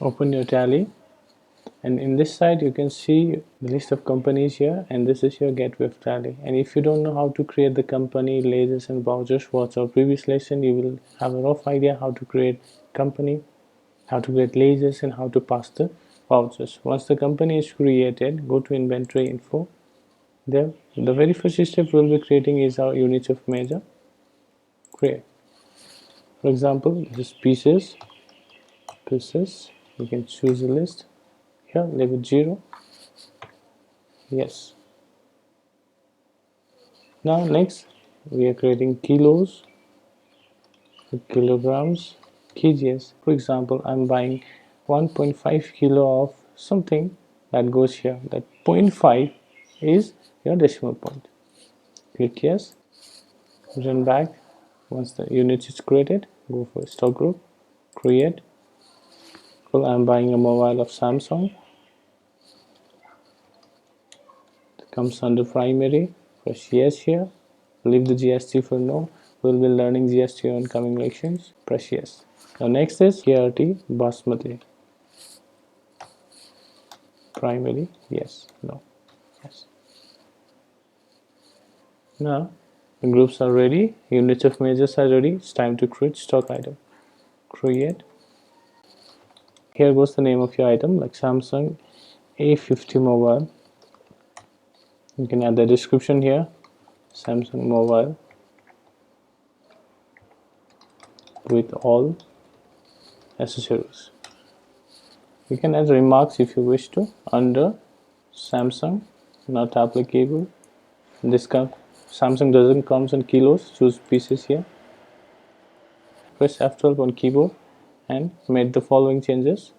Open your tally, and in this side you can see the list of companies here, and this is your gateway of tally. And if you don't know how to create the company, ledgers and vouchers, watch our previous lesson. You will have a rough idea how to create company, how to create ledgers, and how to pass the vouchers. Once the company is created, go to inventory info. There, the very first step we'll be creating is our units of measure. Create. For example, this pieces. You can choose a list. Here, leave it 0. Yes. Now next, we are creating kilos, kilograms, kgs. For example, I'm buying 1.5 kilo of something, that goes here. That 0.5 is your decimal point. Click yes. Run back. Once the unit is created, go for stock group, create. Well, I'm buying a mobile of Samsung. It comes under primary. Press yes here. Leave the GST for no. We'll be learning GST on coming lections. Press yes. Now next is KRT Basmati. Primary, yes, no, yes. Now the groups are ready, units of measures are ready. It's time to create stock item. Create. Here goes the name of your item, like Samsung A50 mobile. You can add the description here. Samsung mobile with all accessories. You can add remarks if you wish to. Under Samsung, not applicable. This Samsung doesn't comes in kilos. Choose pieces here. Press F12 on keyboard and made the following changes.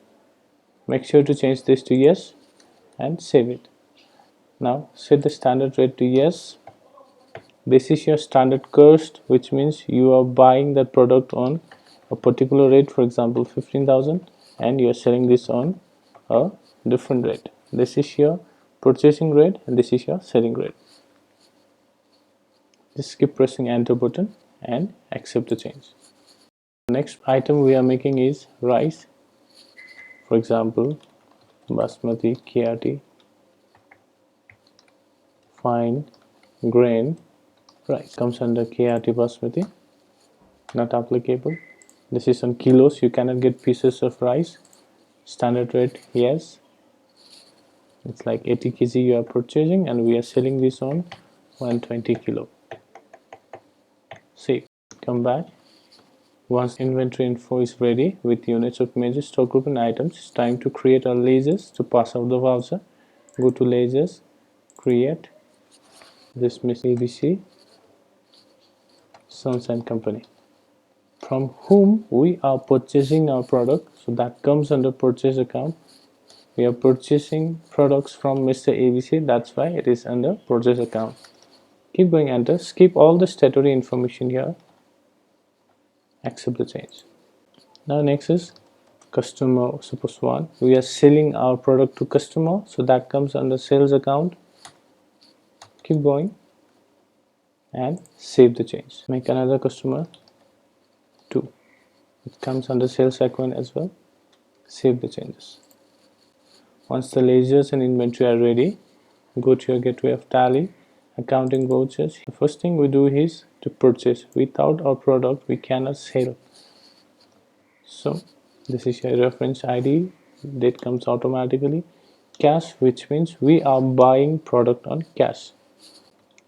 Make sure to change this to yes and save it. Now set the standard rate to yes. This is your standard cost, which means you are buying that product on a particular rate, for example 15,000, and you are selling this on a different rate. This is your purchasing rate and this is your selling rate. Just keep pressing enter button and accept the change. The next item we are making is rice. For example, Basmati KRT fine grain rice comes under KRT Basmati, not applicable. This is on kilos, you cannot get pieces of rice. Standard rate yes, it's like 80 kg you are purchasing and we are selling this on 120 kilo. Save. Come back. Once inventory info is ready with units of measure, stock group and items, it's time to create our ledgers to pass out the voucher. Go to ledgers, create. This Miss ABC Sons and Company, from whom we are purchasing our product, so that comes under purchase account. We are purchasing products from Mr. ABC, that's why it is under purchase account. Keep going, enter. Skip all the statutory information here. Accept the change. Now next is customer. Suppose 1, we are selling our product to customer, so that comes under sales account. Keep going and save the change. Make another customer 2, it comes under sales account as well. Save the changes. Once the ledgers and inventory are ready, go to your gateway of tally, accounting vouchers. The first thing we do is to purchase. Without our product we cannot sell, so this is your reference ID that comes automatically. Cash, which means we are buying product on cash.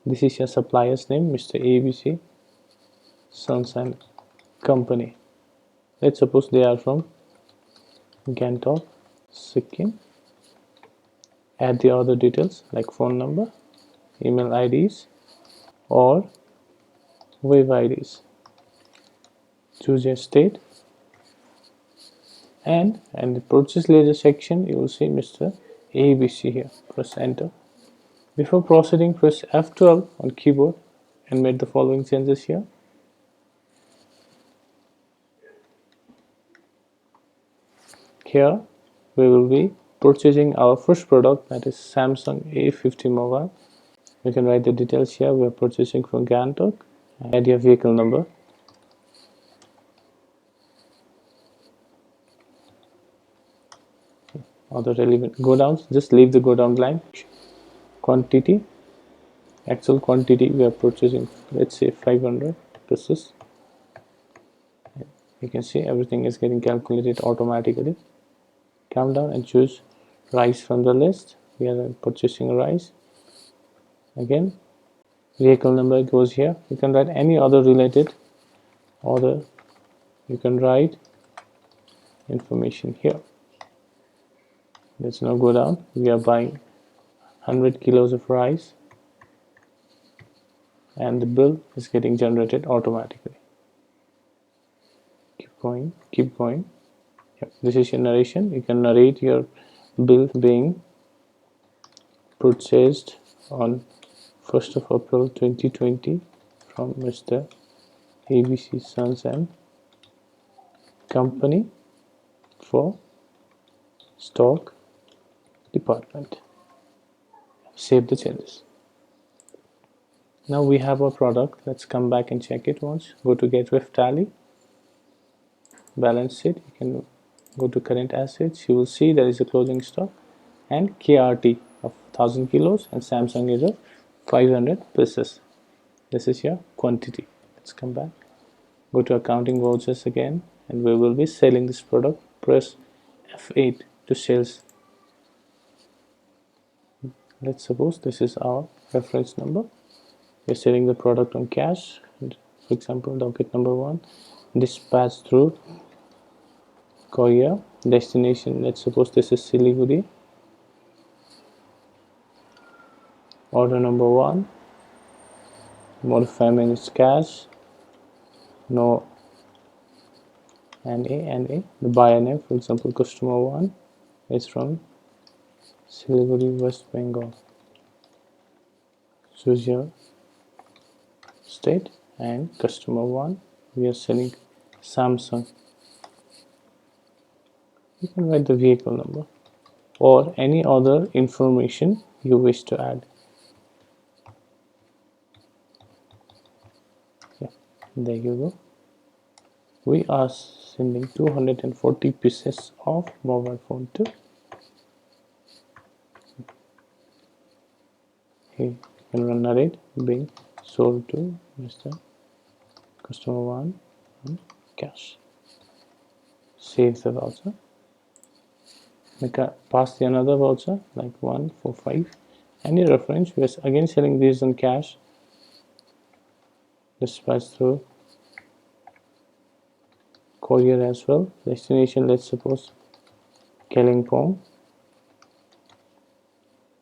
This is your supplier's name, Mr. ABC Sons and Company. Let's suppose they are from Gangtok, Sikkim. Add the other details like phone number, email IDs or web IDs. Choose your state, and in the purchase ledger section you will see Mr. ABC here. Press enter. Before proceeding, press F12 on keyboard and make the following changes here. Here we will be purchasing our first product, that is Samsung A50 mobile. You can write the details here. We are purchasing from Gangtok. Add your vehicle number. or the relevant go downs, just leave the go down line. Quantity, actual quantity we are purchasing, let's say 500 pieces. You can see everything is getting calculated automatically. Come down and choose rice from the list. We are purchasing rice. Again, vehicle number goes here. You can write any other related order. You can write information here. Let's now go down. We are buying 100 kilos of rice, and the bill is getting generated automatically. Keep going, keep going. Yep. This is your narration. You can narrate your bill being purchased on 1st of April 2020 from Mr. ABC Sons and Company for stock department. Save the changes. Now we have our product. Let's come back and check it once. Go to get with tally, balance sheet. You can go to current assets. You will see there is a closing stock and KRT of 1000 kilos and Samsung is of 500 pieces. This is your quantity. Let's come back. Go to accounting vouchers again, and we will be selling this product. Press F8 to sales. Let's suppose this is our reference number. We're selling the product on cash. For example, docket number 1, dispatch through courier. Destination, let's suppose this is Siliguri. Order number 1, modify is cash. No NA. The buyer name, for example, customer 1 is from Siliguri, West Bengal. Choose your state, and customer 1, we are selling Samsung. You can write the vehicle number or any other information you wish to add. Yeah, there you go. We are sending 240 pieces of mobile phone to here. You can run narrate being sold to Mr. Customer 1 on cash. Save the voucher. Pass the another voucher like 145. Any reference. We are again selling these on cash. Dispatch through courier as well. Destination, let's suppose Kalimpong.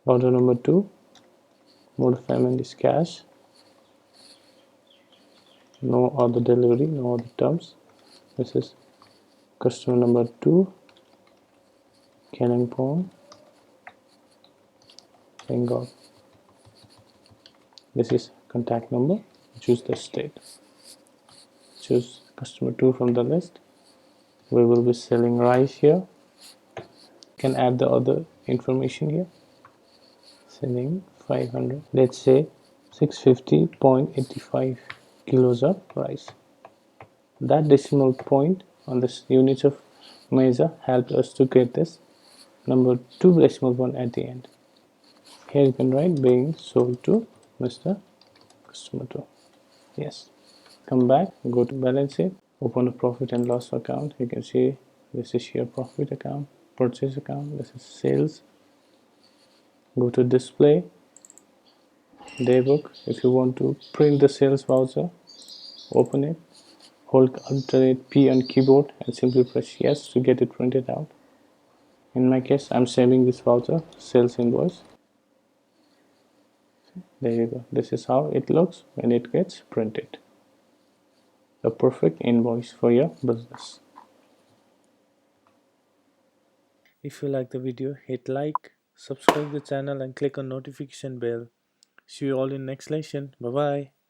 Order number 2, mode of payment is cash. No other delivery, no other terms. This is customer number 2, Kalimpong, Bengal. This is contact number. Choose the state. Choose customer 2 from the list. We will be selling rice here. You can add the other information here. Selling 500. Let's say 650.85 kilos of rice. That decimal point on this units of measure helped us to get this number 2 decimal point at the end. Here you can write being sold to Mr. Customer 2. Yes. Come back, go to balance sheet, open a profit and loss account. You can see this is your profit account, purchase account, this is sales. Go to display, daybook. If you want to print the sales voucher, open it, hold alternate P on keyboard and simply press yes to get it printed out. In my case, I'm saving this voucher, sales invoice. There you go. This is how it looks when it gets printed. A perfect invoice for your business. If you like the video, hit like, subscribe the channel and click on notification bell. See you all in next lesson. Bye bye.